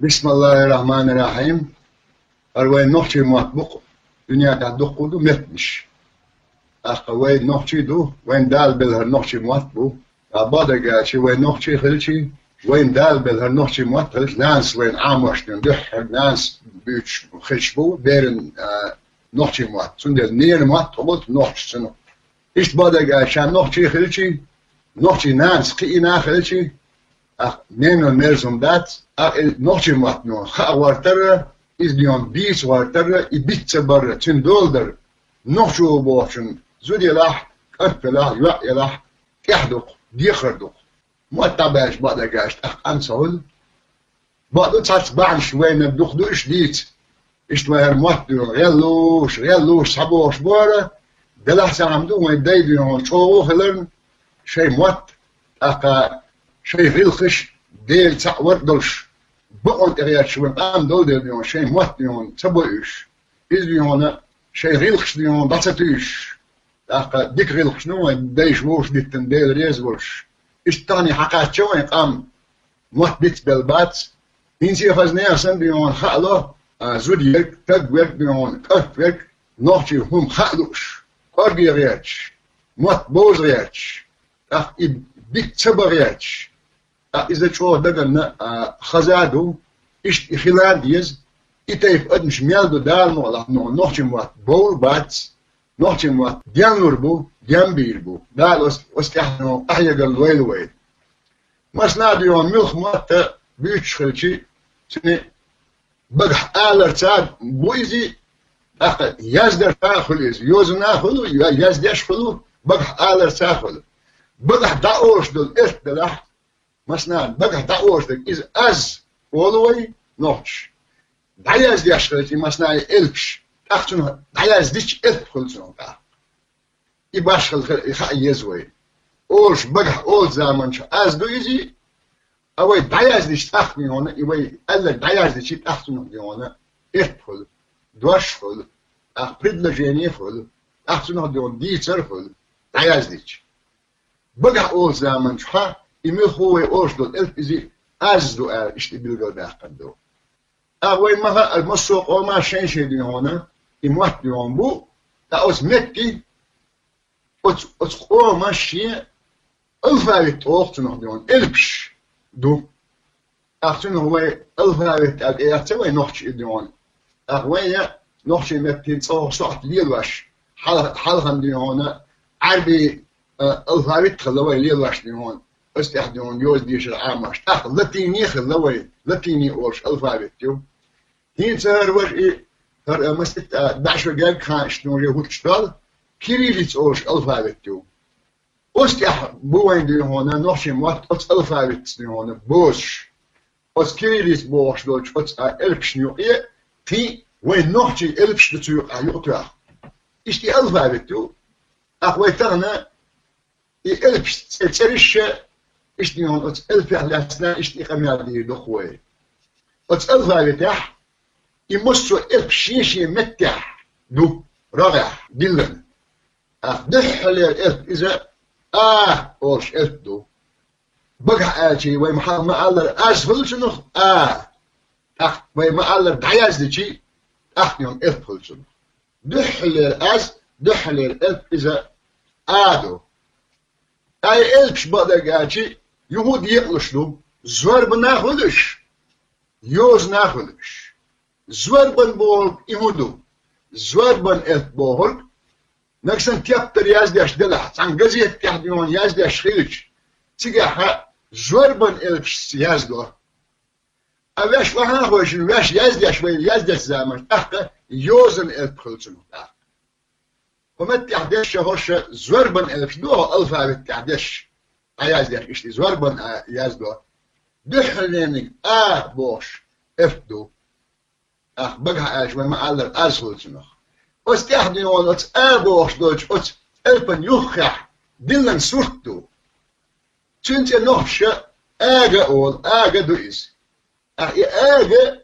بسم الله الرحمن الرحيم. أروين نحكي مطبق دنيا تعدق دو متنش. أخوين نحكي دو وين دال بالهر نحكي مطبق. أبادر شي وين نحكي خلشي وين دال بالهر نحكي مطبق. ناس وين عاموشتن دحر ناس بيتش خشبو بيرن نحكي مطبق. سندل نير مطبق نحكي سنو. إيش بادر شان نحكي خلشي نحكي ناس قينا خلشي. نينو نرزم دات نحكي مطبق. خاورتر is dion bis warter I bitse barre tün dolder noch so bochen so die lach kapela ja lach kahduk dikhrduk ما تبعش بعد جاش أنسول بعد تصل بعد شوية نبدخ دوش ديت إشتوى موتو يلوش صبوش بورة دلح سامدو وين دايدون شو خلن شيء موت أكا شيء غلخش ديل تعور دلش بقول تغير شو قام دول ديون شيء موت ديون تبويش إذ ديون شيء غلخش ديون باتتوش أكا ديك غلخش نو دايش ووش ديتن ديل ريزوش إشتاني حقات شوين قام موت بيت بالبات إنسي خزني أحسن ديون خالو زوديك تقويك ديون كفك نوحتي هم خالوش قربي غيرش موت بوز غيرش بيت سبا غيرش إذا شو دقلنا خزادو إشت خلال ديز إتايف أدمش ميالدو دالمو الله نوحتي موت بول بات نوحتي موت ديان نوربو ديان بيربو دال وستحنو أحيا قال ويل مسنا ديون ملخ موت بيتش خلشي سني بقح آلر تاد بويزي أخي يزدر تاخل إز يوزنا خلو يزدش خلو بقح آلر تاخل بقح داوش دل إرت دلح مسنا بقح داوش دل إز أز أولوي نوحش دعيز ديش خلشي مسنا إلبش تاختنو دعيز ديش إلب خلصنو يباش خل يزوي أولش بقح أول زمان شو أز دو يزي أوي دعيز ديش تاختني هنا يوي ألا دعيز ديش تاختنو هنا إرتخل دوشخل أخبرد لجيني خل أختنو ديون ديتر خل دعيز ديش بقح أول زمان شو يمي خوي أولش دول إلب إزي أز دو إشتي بيلغل باقن دو أوي مها المسوق وما شين دي هنا يموت ديون بو تأوز مكي أتقوى ماشي الفارت أختنو ديون إلبش دو أختنو هو الفارت أتوي نحشي ديون أخوي نحشي مبتين صوت ليلوش حلقم ديون عربي الفارت خلوي ليلوش ديون استحدون يوز ديش العامش لاتيني خلوي لاتيني أورش الفارت ديو هين سهر وش هر مست دعشو جاب كانش نوري هوتشتال كيريليتس أورش الفارت ديو أستح بوين دي هنا نحشي موت أت الفارت دي هنا بوش أت كيريليتس بوش دوش أت إلبش نيوقية تي وين نحشي إلبش دتوق يقطع إشتي الفارت ديو أخوي تغنى إلبش تسرش إشتي هون أت الفعل لسنا إشتي خميال دي دخوي أت الفارت يح يمسو إلبش يشي متح دو رغع دلن أخدح الإلب إذا أوش إلدو بقى آتي وي محل ما ألر أسفل شنو وي ما ألر دعياز دي شي يوم إلفل شنو دحل الإلب إذا آدو أي إلبش بقى آتي يهود يقلش له زور بناخدش يوز ناخدش زور بن بول يهودو زور بن إلب بول نكسن تيابتر يازدش دلح تنقزي التحديون يازدش خيلش تيجا زوربن إلبش يازدو أباش وحنا خوشن واش يازدش ويل يازدش زامن تحت يوزن إلب خلصنو وما تحدش هوش زوربن إلبش دو ألفا بتحدش يازدش إشتي زوربن يازدو دحلينك بوش إفدو بقى آش وما ألر أزخلصنو استحديون أت أبوش دوش أت ألبن يخح دلن سورتو تنت نحش آجا أول آجا دويس آجا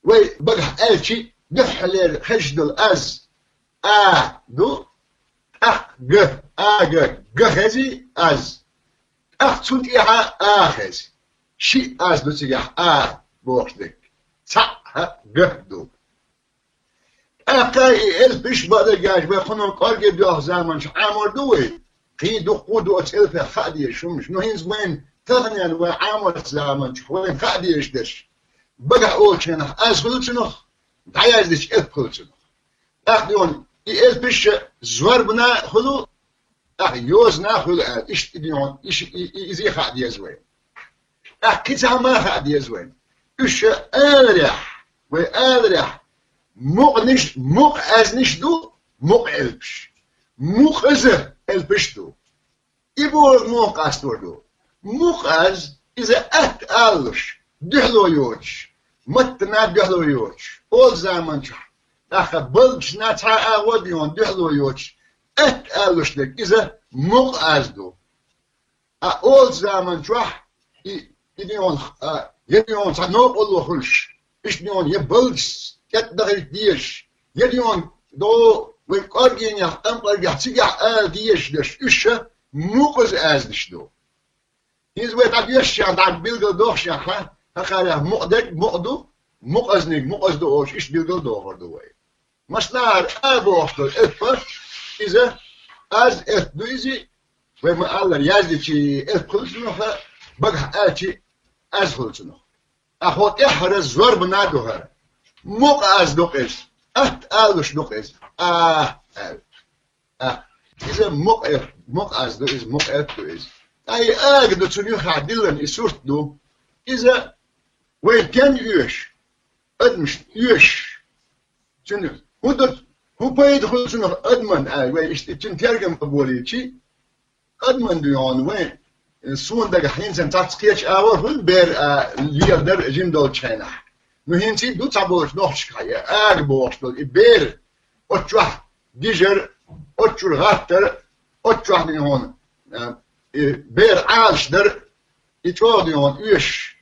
وي بقح آلشي دحلير خشد الأز دو آجا جهزي أز تنت إيها آخز شي أز دو تيجح بوش دك صح قهدو أقاي البش بعد جاش بخنون قارج دوه زمان عامر دوي قي دو قودو أتلف خادي شمش نهينز وين تغني وعامر زمان وين خادي دش بقى أوشنا أزغلتنا تعيش أفكلتنا أخدون البش زوار بنا خلو يوزنا خلو إيش تديون إيش إزي خادي زوين كتها ما خادي زوين إيش أريح وأريح مق أزنش دو مق ألبش مق أزه ألبش دو يبور مق أستور دو مق أز إذا ألش دهلو يوش متنا دهلو يوش أول زمان شح أخا بلش ناتها أوديون دهلو يوش ألش لك إذا مق أز دو أول زمان شح يديون صنوب الله خلش إيش ديون يبلش كتدخل ديش يديون دو ويقارجين يحتم قارجين تيجع ديش دش إيش موقز أزنش دو يزوي تعبيش يعني تعب بيلقى دوخش يا خا هخاله مقدك مقدو مقزنك مقزدوش إيش بيلقى دوخر دوي مصنار أبوحتو إفر إذا أز إفدو إزي وما الله يزدي شيء إفكلسنو بقى آتي أزهلسنو أخوات إحرز زور بنادوها مق از نقص آلش نقص إذا مق از نقص مق أفتوز أي أجد تنيو خادلن إسورت دو إذا وين كان يوش أدمش يوش شنو هو بيدخل شنو أدمن وين تنترجم قبوليتي أدمن ديون وين سون دقة حين سنتاتسكيش أول بير ليردر جيم دول تشينا نهينتي دو تابوش نوحش كايا بوش دول إبير أتروح ديجر أتروح غاتر أتروح من هون بير عالش در يتروح من هون إيش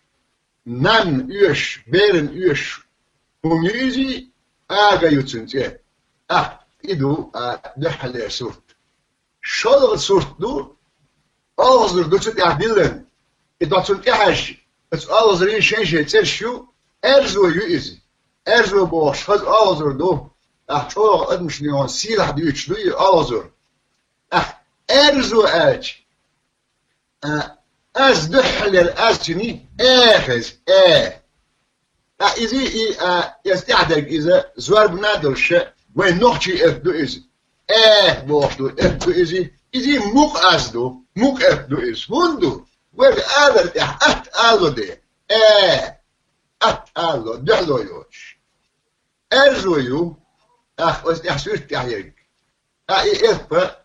نان إيش بيرن إيش هم يجي يوتسنتي إدو دحل سورت شغل سورت دو أغزر دو تتعدلن إدو تنتحش بس أغزرين شيء ترشو أرزو يؤذي أرزو باش هذا أغزر دو شغل أدمش نيون سيلح ديوش دوي أغزر أرزو أج أز دحل الأز تني آخذ إذا يستعدق إذا زوار بنادر شيء وين نحكي أفدو إذا بوحدو أفدو إذا موك أزدو موك أفدو إذا هندو وين آذر ألو دي ألو دحلو يوش أرزو يو أحسوش تحيق إفا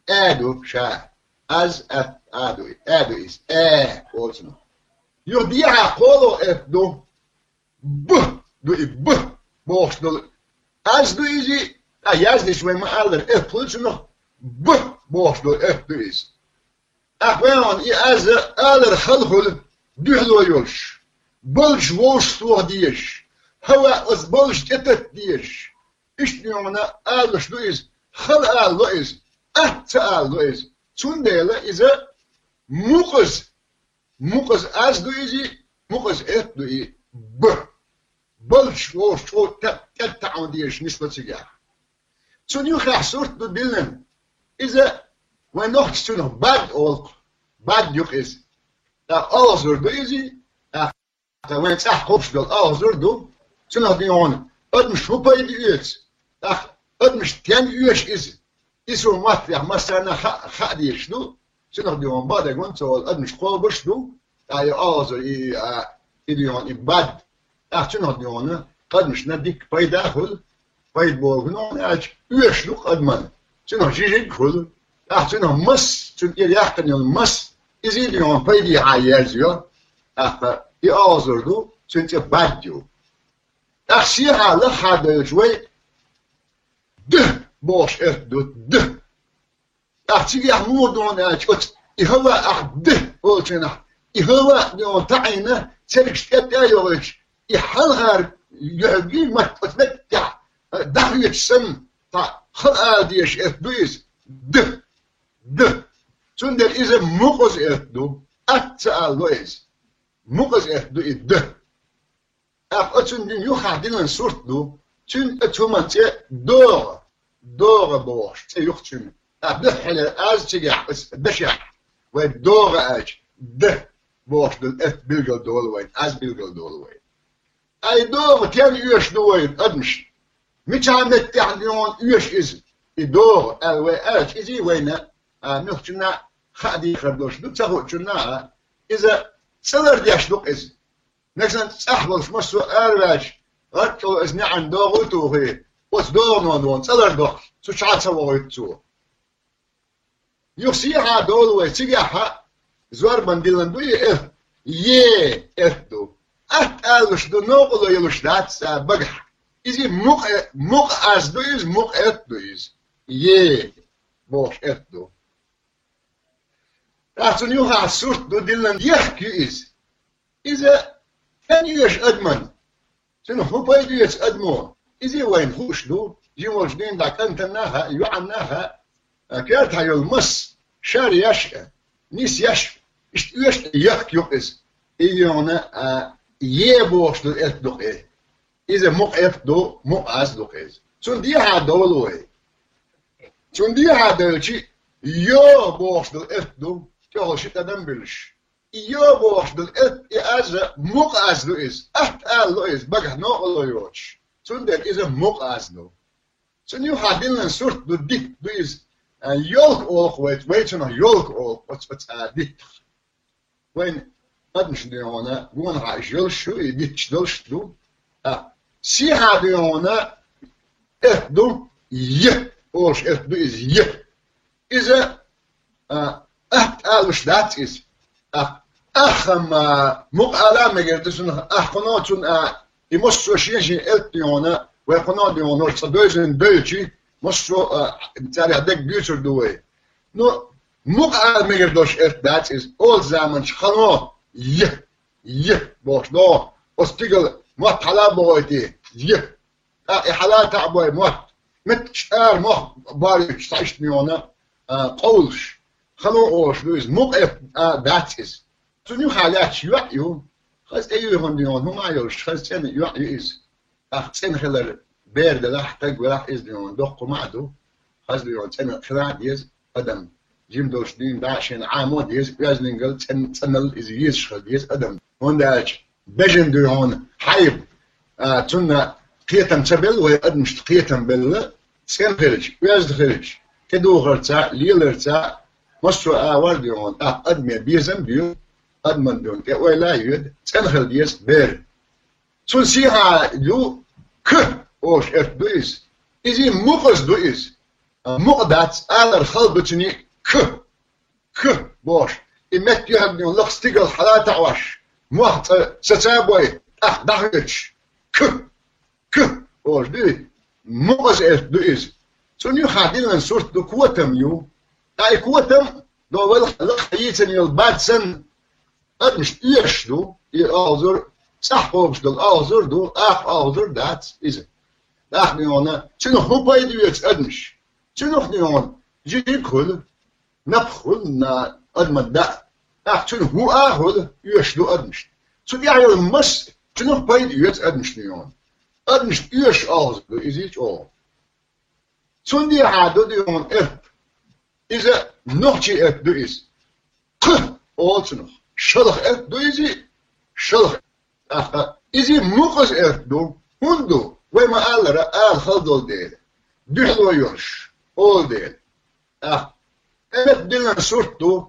آدو شا أز آدو إز قولسنو يوديها قولو أفدو بوش دو از دو ایزی یازدیش وی ما آلر پولش نو بوش دو دو ایز اخوان ای از آلر خلخل دهلو یوش بلش ووش سوه دیش هوا از بلش تتت دیش ایش نیومنا آلش دو ایز خل آل دو ایز آل دو ایز چون دیله ایزا موقز از دو ایزی موقز دو ای بلش ووش تو تتعون ديش نسبة سجاح تون يخلع صورت دو دلن إذا وين نوحش تونه باد أولق باد يقز أغزر دو إزي وين تح خوبش دو أغزر دو تونه ديون أدمش هو بايد يوز أدمش تيان يوش إزي إسو ماتلح مسانا خا ديش دو تونه ديون باد يقون تول أدمش خوبش دو أغزر ديون باد تونه ديون قد مش نديك بايد أخذ بايد بورغنون أج يشلق أدمن شنو جيجي كل شنو مس شنو يحتني المس يزيد يوم بايد يعيزيو يأزردو شنو تباديو أخشيها لحد شوي ده باش إهدو ده أخشي يحمودون أج يهوى أخده أولشنا يهوى يوم تعينه سلكش كتايوش يحلغر يعجين ما تتمتع دخل السم خلق ديش إثبيز ده سندر إذا مقز إثدو أتسأل لويز مقز إثدو ده أتون دين يوخا دين صورت دو تون أتومن تي دور بوش تي يختم أبدحل أز تيجح بشع ودور أج ده بوش دل إف بيلجل دول وين أز بيلجل دول وين أي دور تيان يوش دوين أدمش مش عم تحديون يوش إز الدور الوي أج إزي وين نختنا خادي خردوش دو تاخدنا إذا سلر ديش دوك إز مثلا أحبل شمسو أرواج ركلو إزني عن دوغوتو هي وش دور نودون سلر دوك سوشات سوغوتو يوسيها دولوي تيجاها زوار بنديلن دوي إف يه إفدو أتقالش دو نوغلو يلوش دات بقح إزي موق أز دو إز موق إفدو إز يه بوش إفدو راتون يوها سورت دو ديلن يحكي إز إذا كان يش أدمن شنو هو بايدو يش أدمو إذا وين خوش دو جيموش دين دا كنتناها يعناها كارتها يلمس شار يشأ نيس يشأ يش يحكي إز إيونا يبوش دو إفدو إيه إذا موق إفدو موق أزدو إز شون ديها دولوي شون ديها دولشي يبوش دو إفدو كهو شتا دنبلش يوبوش دل إز موق أزدو إز ألو إز بقى نوغلو يوش سندر إز موق أزدو سن يو حادين سورت دو ديك دو إز يولك أولك ويتنا يولك أولك وتس ديك وين أدمش ديونا وين عايش يلشو يديتش دلش دو سيها ديونا إفدو يه أولش إفدو إز يه إذا ألوش دات إز مقالة مجردسون قناتون يمسوا شيء إلتيونا وقناتيون تصدقين بيجي مسوا تاريخ دك بيوتر دوي نو مقالة مجردوش دات إز أول زمان خنوا يه باش لا استقل ما طلب بويتي يه حالات تعبوي ما متشار ما باريش تعيش ميونا قولش خلو أوش لويز موقف داتيز تونيو حالات يوعيو خاص أيوهم ديون هم عيوش خاص سنة يوعيز سنة خلال بيرد لا حتاج ولا إز ديون دقوا معدو خاص ديون سنة خلال ديز أدم جيم دوش دين داشين عامود ديز يازلينجل سنة إز يزش خل ديز أدم هون داش بجن ديون حيب تونا قيتم تبل ويقدمش قيتم بل سن خرج يازد خرج كدو غرتا ليلرتا مصر وارديون أدمي بيزن بيو أدمن دون ولا يد سنخل ديس بير سنسيها لو أوش دويز إذا مقص دويز مقدات على الخلبتني بوش إمت يهدني لخ ستيقل حالات عواش موقت ستابوي دخلتش أوش دوي مقص دويز سنيو خادين لنسورت دو كوتم يو أي كوتم دو لخ يتن يلبات سن أدمش إيش دو يأذر صحبوش دو الأذر دو أذر دات إذا نحن شنو هو بايدو يتأدمش شنو نحن جيب كل نبخل نا أدم دا شنو هو أهل يشدو أدمش شنو يعني المس شنو بايدو يتأدمش نيون أدمش إيش أذر إزيج أو شنو دي عادو ديون إذا نحكي دو إز أو شنو شلخ دو إزي شلخ إزي مقص دو هندو وما قال رأى خلدول ديل دحلو يوش أول ديل أمت ديلنا سورتو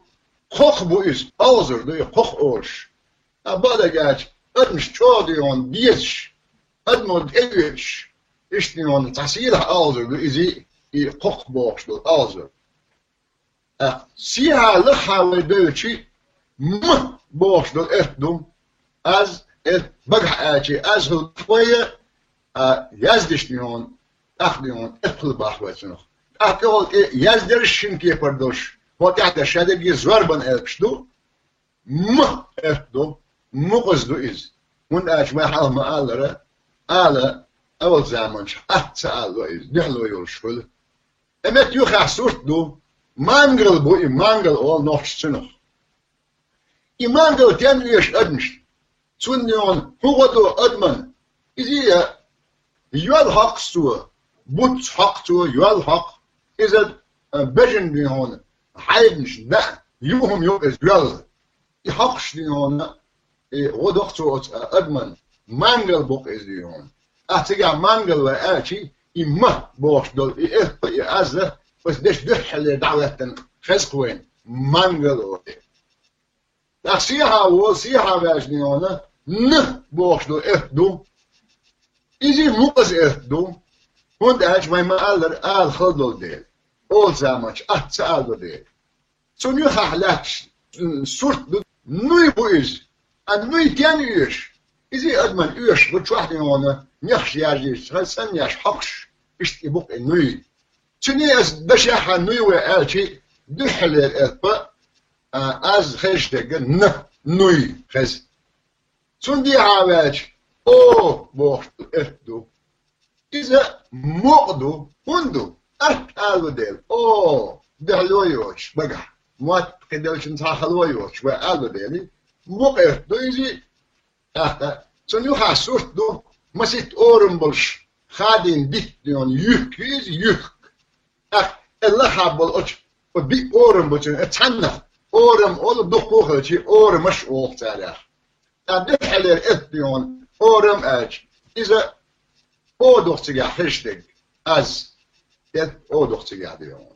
خوخ بو إز أوزر دو خوخ أوش أبادا جاج أدمش تشوديون ديش أدمود إيش إشتيون تحصيلها أوزر دو إزي خوخ بوش دو أوزر سيها لخا ويدوشي بوش دو إردو از بقح آتي از هو شوية يزدش نيون أخديون إدخل باحوة أقول يزدرشين كي پردوش هو تحت شادق زوربن إلكشدو إردو مقصدو إز من أجمع حال ما قال آلا أول زمان سألو إز نحلو يولشول أمت يوخع سورتدو مانجل بو مانجل أول نوش سنو مانجل تيمن يش أدمش سنيون هو دو أدمن إذا يوال حق سوى بوت حق سوى يوال حق إذا بجن دي هون حيبنش لا يوهم يوم إزيال يحقش دي هون ودكتور أدمن مانجل بوك إزي هون أتجا مانجل وآتي إما بوش دول إأزة بس دش دحل دعوة خزقوين مانجل وآتي تأسيها وسيها باجني هون نه بوش دول إهدو إذا موز إهدو هون داش ما يمالر آل خلدول ديل أول زامج أتسأل ديل سون يخلعش صورت نوي بويز أن نوي كان يش إذا أدمن يش بتشوفني هون نيش ياجيش هالسن يش حقش إيش يبوك النوي شنو أز بشاحة نوي وآلشي دحل الأثباء أز خيش تجن نوي خز سون دي عواج أو بوخت إفدو إذا مقدو هندو أهل ديل أو دهلويوش بقى ما تقدرش نتاخلويوش وأهل ديلي موقف دو إذا سون يحسوت دو مسيت أورم بلش خادين ديت ديون يك إذا يك الله حبل أش وبي أورم بلش أتحنف أورم أول دقوقه شيء أورم مش أوقت عليه أدحل الإثنيون أورم أج إذا أودوختي حشتك أز أودوختي ديون